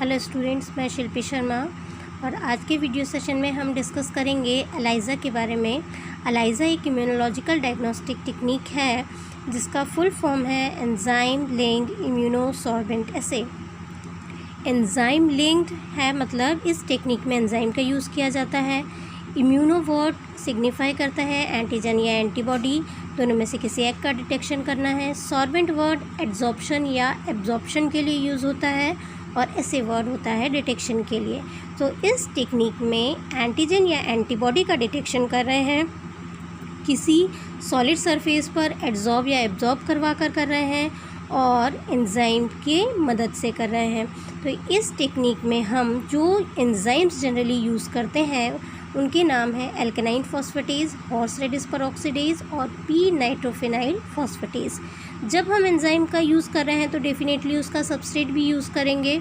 Hello students, मैं शिल्पी शर्मा और आज के वीडियो सेशन में हम डिस्कस करेंगे एलाइज़ा के बारे में। एलाइज़ा एक इम्यूनोलॉजिकल डायग्नोस्टिक टेक्निक है जिसका फुल फॉर्म है एंजाइम लिंक्ड इम्यूनोसॉर्बेंट एसे। एंजाइम लिंक्ड है मतलब इस टेक्निक में एंजाइम का यूज़ किया जाता है। इम्यूनो वर्ड सिग्निफाई करता है एंटीजन या एंटीबॉडी, दोनों में से किसी एक का डिटेक्शन करना है। सॉर्बेंट वर्ड एड्जॉर्प्शन या एब्जॉर्प्शन के लिए यूज़ होता है और ऐसे वर्ड होता है डिटेक्शन के लिए। तो इस टेक्निक में एंटीजन या एंटीबॉडी का डिटेक्शन कर रहे हैं, किसी सॉलिड सरफेस पर एड्जॉर्ब या एब्जॉर्ब करवा कर रहे हैं और एंजाइम के मदद से कर रहे हैं। तो इस टेक्निक में हम जो एंजाइम्स जनरली यूज़ करते हैं उनके नाम है एल्केनाइन फॉस्फेटेज, हॉर्स रेडिस परऑक्सीडेज और पी नाइट्रोफिनाइल फॉस्फेटेज। जब हम एंजाइम का यूज़ कर रहे हैं तो डेफिनेटली उसका सबस्ट्रेट भी यूज़ करेंगे।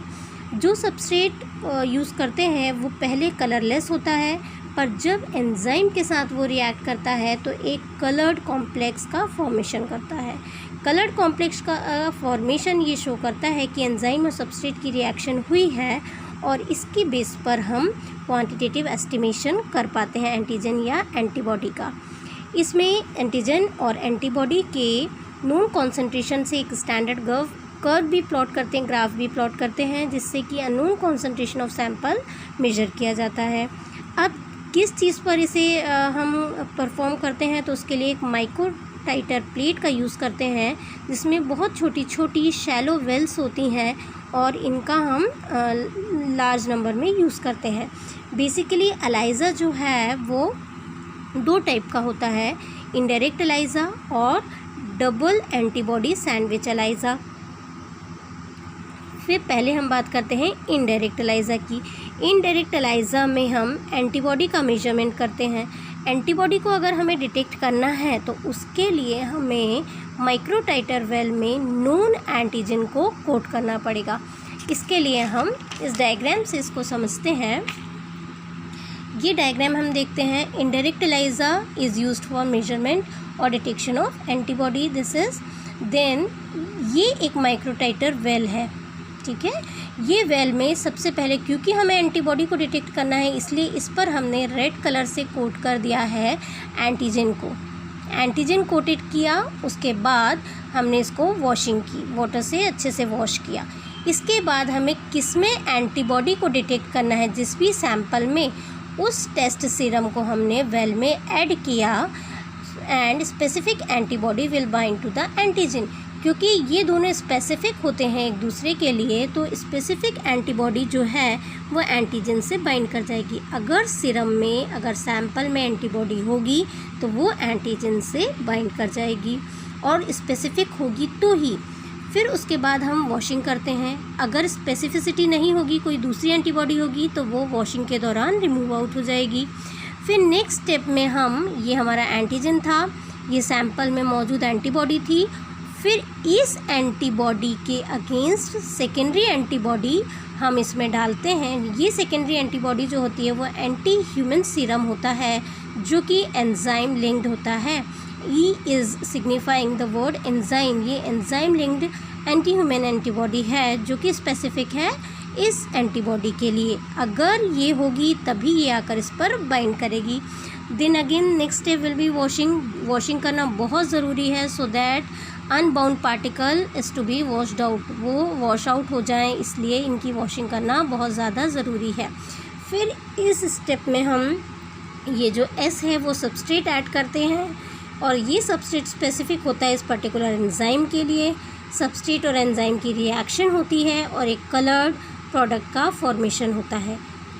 जो सबस्ट्रेट यूज़ करते हैं वो पहले कलरलेस होता है, पर जब एंजाइम के साथ वो रिएक्ट करता है तो एक कलर्ड कॉम्प्लेक्स का फॉर्मेशन करता है। कलर्ड कॉम्प्लेक्स का फॉर्मेशन ये शो करता है कि एंजाइम और सबस्ट्रेट की रिएक्शन हुई है और इसकी बेस पर हम क्वांटिटेटिव एस्टिमेशन कर पाते हैं एंटीजन या एंटीबॉडी का। इसमें एंटीजन और एंटीबॉडी के नोन कॉन्सेंट्रेशन से एक स्टैंडर्ड कर्व भी प्लॉट करते हैं, ग्राफ भी प्लॉट करते हैं, जिससे कि unknown concentration of sample measure किया जाता है। अब किस चीज़ पर इसे हम परफॉर्म करते हैं तो उसके लिए एक माइक्रो टाइटर प्लेट का यूज़ करते हैं जिसमें बहुत छोटी छोटी शैलो वेल्स होती हैं और इनका हम लार्ज नंबर में यूज़ करते हैं। बेसिकली एलाइज़ा जो है वो दो टाइप का होता है, इनडायरेक्ट एलाइज़ा और डबल एंटीबॉडी सैंडविच एलाइज़ा। फिर पहले हम बात करते हैं इनडायरेक्ट एलाइज़ा की। इनडायरेक्ट एलाइज़ा में हम एंटीबॉडी का मेजरमेंट करते हैं। एंटीबॉडी को अगर हमें डिटेक्ट करना है तो उसके लिए हमें माइक्रोटाइटर वेल में नोन एंटीजन को कोट करना पड़ेगा। इसके लिए हम इस डायग्राम से इसको समझते हैं। ये डायग्राम हम देखते हैं, indirect ELISA is used for measurement और detection of antibody. This is then ये एक माइक्रोटाइटर वेल है, ठीक है। ये वेल में सबसे पहले क्योंकि हमें एंटीबॉडी को डिटेक्ट करना है इसलिए इस पर हमने रेड कलर से कोट कर दिया है एंटीजन को। एंटीजन कोटेड किया, उसके बाद हमने इसको वॉशिंग की, वाटर से अच्छे से वॉश किया। इसके बाद हमें किस में एंटीबॉडी को डिटेक्ट करना है, जिस भी सैंपल में उस टेस्ट सीरम को हमने वेल में ऐड किया and specific antibody will bind to the antigen. क्योंकि ये दोनों स्पेसिफिक होते हैं एक दूसरे के लिए तो स्पेसिफिक एंटीबॉडी जो है वो एंटीजन से बाइंड कर जाएगी। अगर सीरम में, अगर सैंपल में एंटीबॉडी होगी तो वो एंटीजन से बाइंड कर जाएगी और स्पेसिफिक होगी तो ही। फिर उसके बाद हम वॉशिंग करते हैं। अगर स्पेसिफिसिटी नहीं होगी, कोई दूसरी एंटीबॉडी होगी तो वो वॉशिंग के दौरान रिमूव आउट हो जाएगी। फिर नेक्स्ट स्टेप में हम, ये हमारा एंटीजन था, ये सैंपल में मौजूद एंटीबॉडी थी, फिर इस एंटीबॉडी के अगेंस्ट सेकेंडरी एंटीबॉडी हम इसमें डालते हैं। ये सेकेंडरी एंटीबॉडी जो होती है वो एंटी ह्यूमन सीरम होता है जो कि एंजाइम लिंक्ड होता है। E is signifying the word enzyme. ये enzyme linked anti human antibody है जो कि स्पेसिफिक है इस एंटीबॉडी के लिए। अगर ये होगी तभी ये आकर इस पर बाइंड करेगी। Then again next step will be washing. Washing करना बहुत ज़रूरी है so that unbound particle is to be washed out, वो वॉश आउट हो जाएं, इसलिए इनकी वॉशिंग करना बहुत ज़्यादा ज़रूरी है। फिर इस स्टेप में हम ये जो एस है वो सबस्ट्रेट ऐड करते हैं और ये सबस्ट्रेट स्पेसिफिक होता है इस पर्टिकुलर एंजाइम के लिए। सबस्ट्रेट और एंजाइम की रिएक्शन होती है और एक कलर्ड प्रोडक्ट का फॉर्मेशन होता है।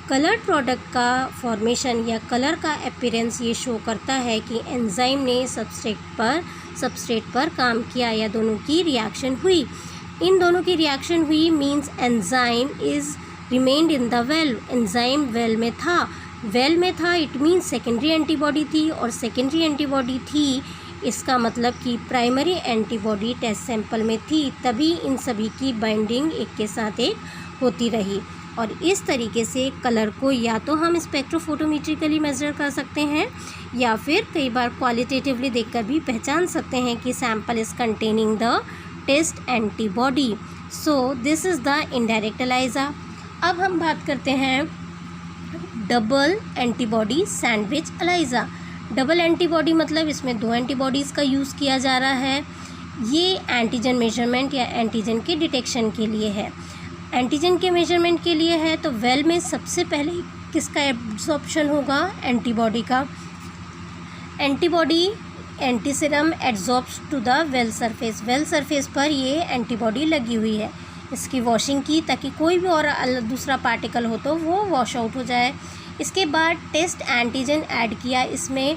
कलर्ड प्रोडक्ट का फॉर्मेशन या कलर का अपीयरेंस ये शो करता है कि एंजाइम ने सबस्ट्रेट पर काम किया या दोनों की रिएक्शन हुई। इन दोनों की रिएक्शन हुई means enzyme is remained in the well. Enzyme well में था, इट मीन्स सेकेंडरी एंटीबॉडी थी और सेकेंडरी एंटीबॉडी थी इसका मतलब कि प्राइमरी एंटीबॉडी टेस्ट सैंपल में थी, तभी इन सभी की बाइंडिंग एक के साथ एक होती रही। और इस तरीके से कलर को या तो हम स्पेक्ट्रोफोटोमेट्रिकली मेज़र कर सकते हैं या फिर कई बार क्वालिटेटिवली देखकर भी पहचान सकते हैं कि sample is containing the test antibody. So this is the indirect ELISA. अब हम बात करते हैं double antibody sandwich ELISA. Double antibody मतलब इसमें 2 एंटीबॉडीज़ का यूज़ किया जा रहा है। ये एंटीजन मेजरमेंट या एंटीजन के डिटेक्शन के लिए है। एंटीजन के मेजरमेंट के लिए है तो वेल में सबसे पहले किसका एब्जॉर्प्शन होगा? एंटीबॉडी का। Antibody antiserum absorbs to the well surface. Well surface पर ये एंटीबॉडी लगी हुई है। इसकी वॉशिंग की ताकि कोई भी और दूसरा पार्टिकल हो तो वो वॉश आउट हो जाए। इसके बाद टेस्ट एंटीजन ऐड किया इसमें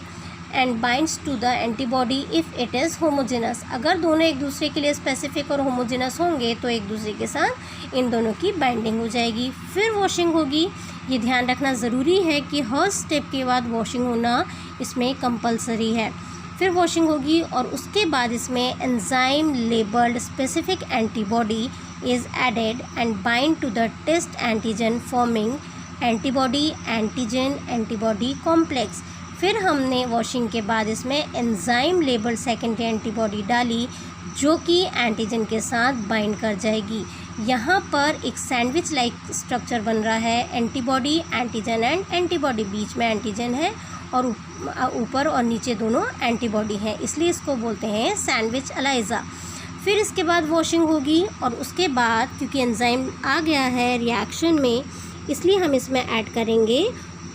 and binds to the antibody if it is homogenous. अगर दोनों एक दूसरे के लिए स्पेसिफिक और होमोजेनस होंगे तो एक दूसरे के साथ इन दोनों की बाइंडिंग हो जाएगी। फिर वॉशिंग होगी। ये ध्यान रखना ज़रूरी है कि हर स्टेप के बाद वॉशिंग होना इसमें कंपलसरी है। फिर वॉशिंग होगी और उसके बाद इसमें enzyme labelled specific antibody is added and bind to the test antigen forming antibody antigen antibody complex. फिर हमने वॉशिंग के बाद इसमें एंजाइम लेबल्ड सेकेंडरी एंटीबॉडी डाली जो कि एंटीजन के साथ बाइंड कर जाएगी। यहाँ पर एक सैंडविच लाइक स्ट्रक्चर बन रहा है। एंटीबॉडी एंटीजन एंड एंटीबॉडी, बीच में एंटीजन है और ऊपर और नीचे दोनों एंटीबॉडी हैं, इसलिए इसको बोलते हैं सैंडविच एलाइजा। फिर इसके बाद वॉशिंग होगी और उसके बाद क्योंकि एंजाइम आ गया है रिएक्शन में, इसलिए हम इसमें ऐड करेंगे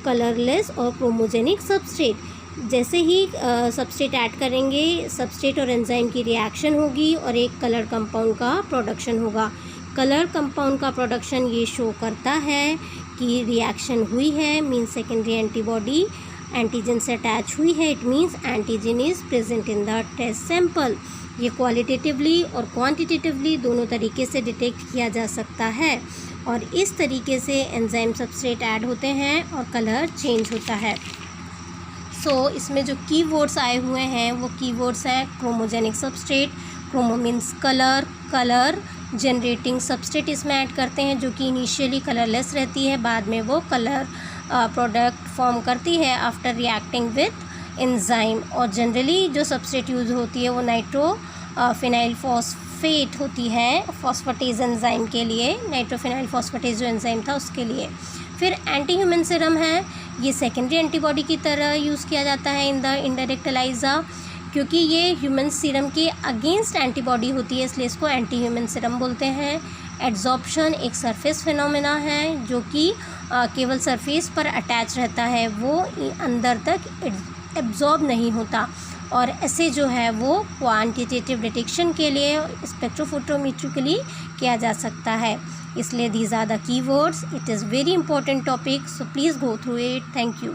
कलरलेस और क्रोमोजेनिक सबस्ट्रेट। जैसे ही सबस्ट्रेट ऐड करेंगे, सबस्ट्रेट और एंजाइम की रिएक्शन होगी और एक कलर कंपाउंड का प्रोडक्शन होगा। कलर कंपाउंड का प्रोडक्शन ये शो करता है कि रिएक्शन हुई है, मीन्स सेकेंडरी एंटीबॉडी एंटीजन से अटैच हुई है। It means antigen is present in the test sample. ये क्वालिटेटिवली और क्वांटिटेटिवली दोनों तरीके से डिटेक्ट किया जा सकता है और इस तरीके से एंजाइम सबस्ट्रेट ऐड होते हैं और कलर चेंज होता है। सो इसमें जो कीवर्ड्स आए हुए हैं वो कीवर्ड्स हैं chromogenic substrate, chromo means colour, colour generating substrate इसमें ऐड करते हैं जो कि इनिशियली कलरलेस रहती है, बाद में वो कलर प्रोडक्ट फॉर्म करती है आफ्टर रिएक्टिंग विथ एंजाइम। और जनरली जो सबस्ट्रेट यूज़ होती है वो नाइट्रो फिनाइल फॉस्फेट होती है फॉस्फेटेज एंजाइम के लिए, नाइट्रोफिनाइल फॉस्फेटेज जो एंजाइम था उसके लिए। फिर एंटी ह्यूमन सीरम है, ये सेकेंडरी एंटीबॉडी की तरह यूज़ किया जाता है इन द इनडायरेक्ट एलाइजा, क्योंकि ये ह्यूमन सीरम के अगेंस्ट एंटीबॉडी होती है इसलिए इसको एंटी ह्यूमन सीरम बोलते हैं। एड्जॉर्प्शन एक सरफेस फिनोमेना है जो कि केवल सरफेस पर अटैच रहता है, वो अंदर तक एब्जॉर्ब नहीं होता। और ऐसे जो है वो क्वांटिटेटिव डिटेक्शन के लिए स्पेक्ट्रोफोटोमेट्रिकली किया जा सकता है। इसलिए these are the keywords. It is very important topic, so please go through it. Thank you.